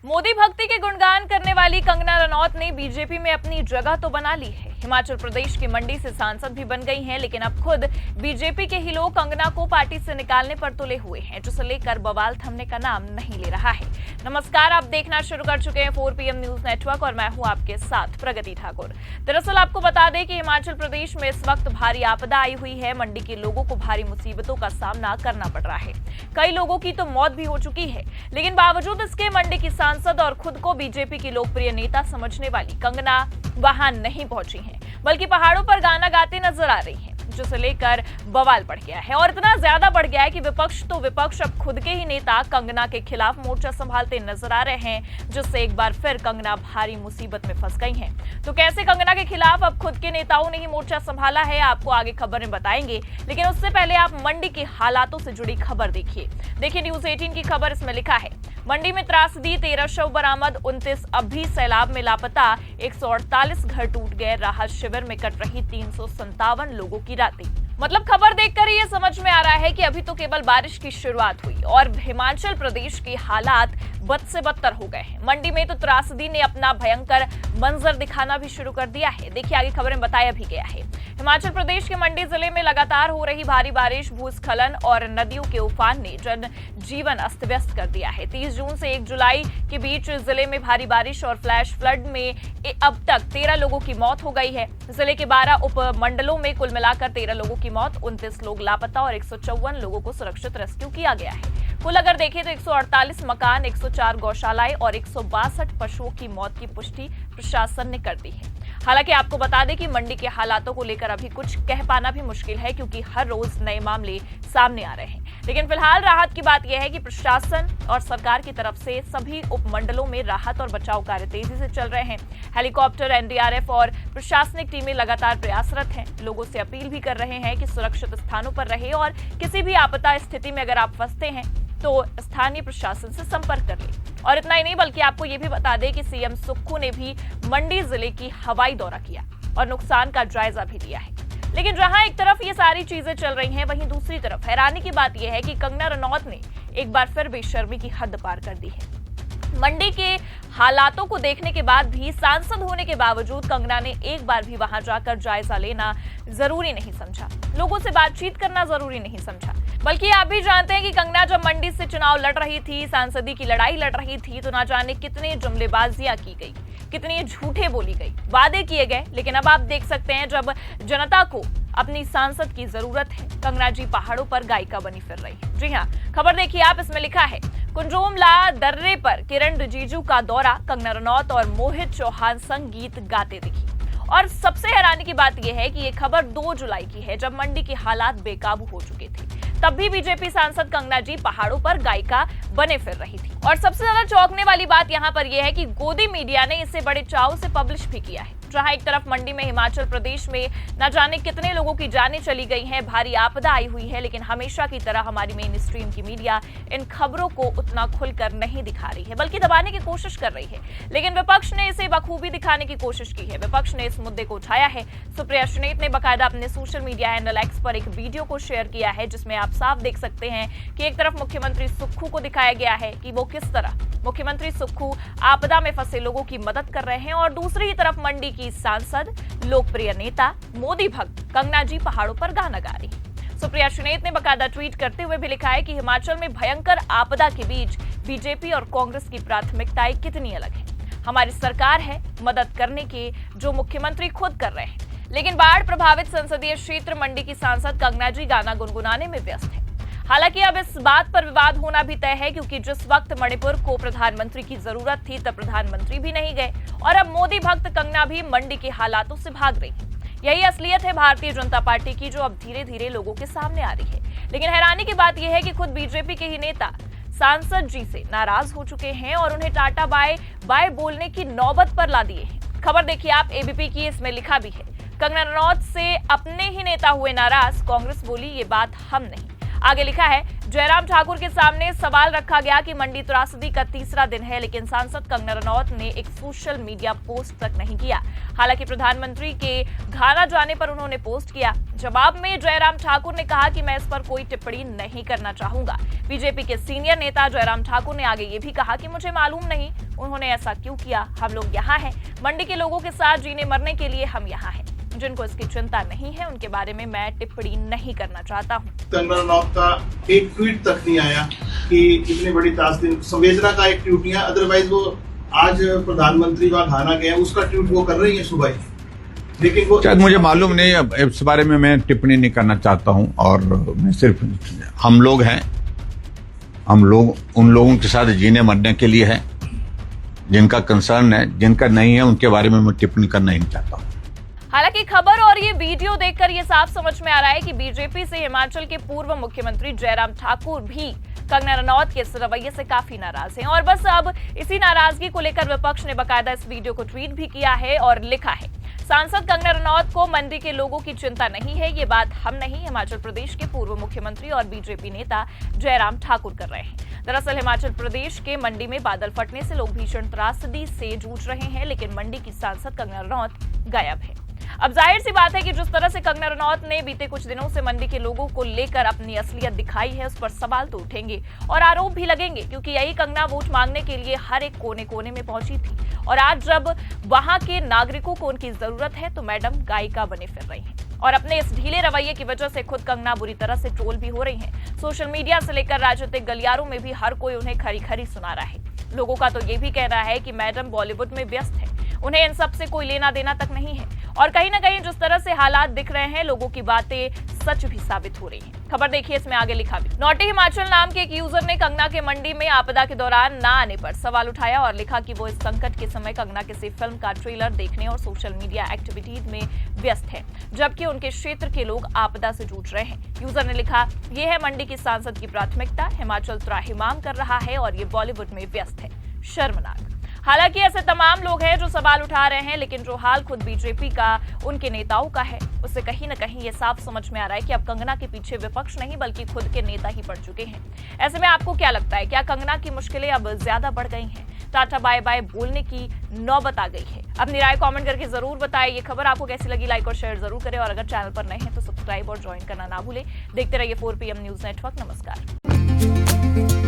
मोदी भक्ति के गुणगान करने वाली कंगना रनौत ने बीजेपी में अपनी जगह तो बना ली है। हिमाचल प्रदेश की मंडी से सांसद भी बन गई हैं, लेकिन अब खुद बीजेपी के ही लोग कंगना को पार्टी से निकालने पर तुले हुए हैं, जिसे लेकर बवाल थमने का नाम नहीं ले रहा है। नमस्कार, आप देखना शुरू कर चुके हैं 4 PM न्यूज नेटवर्क और मैं हूं आपके साथ प्रगति ठाकुर। दरअसल आपको बता दें कि हिमाचल प्रदेश में इस वक्त भारी आपदा आई हुई है। मंडी के लोगों को भारी मुसीबतों का सामना करना पड़ रहा है। कई लोगों की तो मौत भी हो चुकी है, लेकिन बावजूद इसके मंडी की सांसद और खुद को बीजेपी की लोकप्रिय नेता समझने वाली कंगना वहां नहीं पहुंची हैं, बल्कि पहाड़ों पर गाना गाते नजर आ रही हैं, जिसे लेकर बवाल बढ़ गया है। और इतना ज्यादा बढ़ गया है कि विपक्ष अब खुद के ही नेता कंगना के खिलाफ मोर्चा संभालते नजर आ रहे हैं, जिससे एक बार फिर कंगना भारी मुसीबत में फंस गई हैं। तो कैसे कंगना के खिलाफ अब खुद के नेताओं ने ही मोर्चा संभाला है, आपको आगे खबर में बताएंगे, लेकिन उससे पहले आप मंडी के हालातों से जुड़ी खबर देखिए न्यूज 18 की खबर। इसमें लिखा है, मंडी में त्रासदी, 13 शव बरामद, 29 अब भी सैलाब में लापता, 148 घर टूट गए, राहत शिविर में कट रही 357 लोगों की रातें। मतलब खबर देखकर ये समझ में आ रहा है कि अभी तो केवल बारिश की शुरुआत हुई और हिमाचल प्रदेश के हालात बद से बदतर हो गए हैं। मंडी में तो त्रासदी ने अपना भयंकर मंजर दिखाना भी शुरू कर दिया है। देखिए आगे खबर में बताया भी गया है। हिमाचल प्रदेश के मंडी जिले में लगातार हो रही भारी बारिश, भूस्खलन और नदियों के उफान ने जनजीवन अस्त व्यस्त कर दिया है। 30 जून से 1 जुलाई के बीच जिले में भारी बारिश और फ्लैश फ्लड में अब तक 13 लोगों की मौत हो गई है। जिले के 12 उपमंडलों में कुल मिलाकर 13 लोगों की मौत, 29 लोग लापता और 154 लोगों को सुरक्षित रेस्क्यू किया गया है। कुल अगर देखें तो 148 मकान, 104 गौशालाएं और 162 पशुओं की मौत की पुष्टि प्रशासन ने कर दी है। हालांकि आपको बता दें कि मंडी के हालातों को लेकर अभी कुछ कह पाना भी मुश्किल है, क्योंकि हर रोज नए मामले सामने आ रहे हैं। लेकिन फिलहाल राहत की बात यह है कि प्रशासन और सरकार की तरफ से सभी उपमंडलों में राहत और बचाव कार्य तेजी से चल रहे हैं। हेलीकॉप्टर, NDRF और प्रशासनिक टीमें लगातार प्रयासरत हैं। लोगों से अपील भी कर रहे हैं कि सुरक्षित स्थानों पर रहे और किसी भी आपदा स्थिति में अगर आप फंसते हैं तो स्थानीय प्रशासन से संपर्क कर लें। और इतना ही नहीं, बल्कि आपको ये भी बता दें कि CM सुक्खू ने भी मंडी जिले की हवाई दौरा किया और नुकसान का जायजा भी लिया है। लेकिन जहां एक तरफ ये सारी चीजें चल रही हैं, वहीं दूसरी तरफ हैरानी की बात यह है कि कंगना रनौत ने एक बार फिर बेशर्मी की हद पार कर दी है। मंडी के हालातों को देखने के बाद भी, सांसद होने के बावजूद कंगना ने एक बार भी वहां जाकर जायजा लेना जरूरी नहीं समझा, लोगों से बातचीत करना जरूरी नहीं समझा। बल्कि आप भी जानते हैं कि कंगना जब मंडी से चुनाव लड़ रही थी, सांसदी की लड़ाई लड़ रही थी, तो ना जाने कितने जुमलेबाजियां की गई, कितने झूठे बोली गई, वादे किए गए। लेकिन अब आप देख सकते हैं, जब जनता को अपनी सांसद की जरूरत है, कंगना जी पहाड़ों पर गायिका बनी फिर रही है। जी हाँ, खबर देखिए आप। इसमें लिखा है, कुंजोमला दर्रे पर किरण रिजिजू का दौरा, कंगना रनौत और मोहित चौहान संगीत गाते दिखी। और सबसे हैरानी की बात यह है कि ये खबर 2 जुलाई की है, जब मंडी के हालात बेकाबू हो चुके थे। तब भी बीजेपी सांसद कंगना जी पहाड़ों पर गायिका बने फिर रही थी। और सबसे ज्यादा चौंकने वाली बात यहाँ पर यह है कि गोदी मीडिया ने इसे बड़े चाव से पब्लिश भी किया है। जहां एक तरफ मंडी में हिमाचल प्रदेश में न जाने कितने लोगों की जानें चली गई हैं, भारी आपदा आई हुई है, लेकिन हमेशा की तरह हमारी मेन स्ट्रीम की मीडिया इन खबरों को उतना खुलकर नहीं दिखा रही है, बल्कि दबाने की कोशिश कर रही है। लेकिन विपक्ष ने इसे बखूबी दिखाने की कोशिश की है। विपक्ष ने इस मुद्दे को उठाया है। सुप्रिया सुनेत ने बकायदा अपने सोशल मीडिया हैंडल X पर एक वीडियो को शेयर किया है, जिसमें आप साफ देख सकते हैं कि एक तरफ मुख्यमंत्री सुक्खू को दिखाया गया है कि वो किस तरह मुख्यमंत्री सुक्खू आपदा में फंसे लोगों की मदद कर रहे हैं, और दूसरी तरफ मंडी की सांसद, लोकप्रिय नेता, मोदी भक्त कंगना जी पहाड़ों पर गाना गा रही। सुप्रिया सुनेत ने बकायदा ट्वीट करते हुए भी लिखा है कि हिमाचल में भयंकर आपदा के बीच बीजेपी और कांग्रेस की प्राथमिकताएं कितनी अलग है। हमारी सरकार है मदद करने के, जो मुख्यमंत्री खुद कर रहे हैं, लेकिन बाढ़ प्रभावित संसदीय क्षेत्र मंडी की सांसद कंगना जी गाना गुनगुनाने में व्यस्त है। हालांकि अब इस बात पर विवाद होना भी तय है, क्योंकि जिस वक्त मणिपुर को प्रधानमंत्री की जरूरत थी, तब प्रधानमंत्री भी नहीं गए और अब मोदी भक्त कंगना भी मंडी के हालातों से भाग रही है। यही असलियत है भारतीय जनता पार्टी की, जो अब धीरे धीरे लोगों के सामने आ रही है। लेकिन हैरानी की बात यह है कि खुद बीजेपी के ही नेता सांसद जी से नाराज हो चुके हैं और उन्हें टाटा बाय बाय बोलने की नौबत पर ला दिए हैं। खबर देखिए आप ABP की। इसमें लिखा भी है, कंगना रनौत से अपने ही नेता हुए नाराज, कांग्रेस बोली ये बात हम नहीं। आगे लिखा है, जयराम ठाकुर के सामने सवाल रखा गया कि मंडी त्रासदी का तीसरा दिन है, लेकिन सांसद कंगना रनौत ने एक सोशल मीडिया पोस्ट तक नहीं किया। हालांकि प्रधानमंत्री के घाना जाने पर उन्होंने पोस्ट किया। जवाब में जयराम ठाकुर ने कहा कि मैं इस पर कोई टिप्पणी नहीं करना चाहूंगा। बीजेपी के सीनियर नेता जयराम ठाकुर ने आगे ये भी कहा कि मुझे मालूम नहीं उन्होंने ऐसा क्यों किया। हम लोग यहाँ हैं, मंडी के लोगों के साथ जीने मरने के लिए हम यहाँ हैं। जिनको इसकी चिंता नहीं है उनके बारे में मैं टिप्पणी नहीं करना चाहता हूँ। कंगना रनौत का एक ट्वीट तक नहीं आया कि इतनी बड़ी त्रासदी, संवेदना का एक ट्वीट नहीं आया। अदरवाइज वो आज प्रधानमंत्री वहाँ घाना गए, उसका ट्वीट वो कर रही है सुबह, लेकिन वो शायद मुझे मालूम नहीं। अब इस बारे में मैं टिप्पणी नहीं करना चाहता हूँ। और मैं सिर्फ हम लोग हैं, हम लोग उन लोगों के साथ जीने मरने के लिए हैं जिनका कंसर्न है, जिनका नहीं है उनके बारे में मैं टिप्पणी करना ही नहीं चाहता हूँ। हालांकि खबर और ये वीडियो देखकर ये साफ समझ में आ रहा है कि बीजेपी से हिमाचल के पूर्व मुख्यमंत्री जयराम ठाकुर भी कंगना रनौत के इस रवैये से काफी नाराज हैं। और बस अब इसी नाराजगी को लेकर विपक्ष ने बाकायदा इस वीडियो को ट्वीट भी किया है और लिखा है, सांसद कंगना रनौत को मंडी के लोगों की चिंता नहीं है। ये बात हम नहीं, हिमाचल प्रदेश के पूर्व मुख्यमंत्री और बीजेपी नेता जयराम ठाकुर कर रहे हैं। दरअसल हिमाचल प्रदेश के मंडी में बादल फटने से लोग भीषण त्रासदी से जूझ रहे हैं, लेकिन मंडी की सांसद कंगना रनौत गायब है। अब जाहिर सी बात है कि जिस तरह से कंगना रनौत ने बीते कुछ दिनों से मंडी के लोगों को लेकर अपनी असलियत दिखाई है, उस पर सवाल तो उठेंगे और आरोप भी लगेंगे, क्योंकि यही कंगना वोट मांगने के लिए हर एक कोने कोने में पहुंची थी। और आज जब वहां के नागरिकों को उनकी जरूरत है तो मैडम गायिका बने फिर रही हैं। और अपने इस ढीले रवैये की वजह से खुद कंगना बुरी तरह से ट्रोल भी हो रही हैं। सोशल मीडिया से लेकर राजनीतिक गलियारों में भी हर कोई उन्हें खरी खरी सुना रहा है। लोगों का तो ये भी कहना है कि मैडम बॉलीवुड में व्यस्त है, उन्हें इन सब से कोई लेना देना तक नहीं है। और कहीं ना कहीं जिस तरह से हालात दिख रहे हैं, लोगों की बातें सच भी साबित हो रही हैं। खबर देखिए, इसमें आगे लिखा भी, नॉटी हिमाचल नाम के एक यूजर ने कंगना के मंडी में आपदा के दौरान न आने पर सवाल उठाया और लिखा कि वो इस संकट के समय कंगना किसी फिल्म का ट्रेलर देखने और सोशल मीडिया एक्टिविटीज में व्यस्त है, जबकि उनके क्षेत्र के लोग आपदा से जूझ रहे हैं। यूजर ने लिखा, ये है मंडी की सांसद की प्राथमिकता, हिमाचल त्राहिमाम कर रहा है और ये बॉलीवुड में व्यस्त है, शर्मनाक। हालांकि ऐसे तमाम लोग हैं जो सवाल उठा रहे हैं, लेकिन जो हाल खुद बीजेपी का उनके नेताओं का है, उससे कहीं न कहीं ये साफ समझ में आ रहा है कि अब कंगना के पीछे विपक्ष नहीं बल्कि खुद के नेता ही पड़ चुके हैं। ऐसे में आपको क्या लगता है, क्या कंगना की मुश्किलें अब ज्यादा बढ़ गई हैं? टाटा बाय बाय बोलने की नौबत आ गई है? अपनी राय कमेंट करके जरूर बताएं। ये खबर आपको कैसी लगी, लाइक और शेयर जरूर करें और अगर चैनल पर नए हैं तो सब्सक्राइब और ज्वाइन करना ना भूलें। देखते रहिए 4 PM न्यूज नेटवर्क। नमस्कार।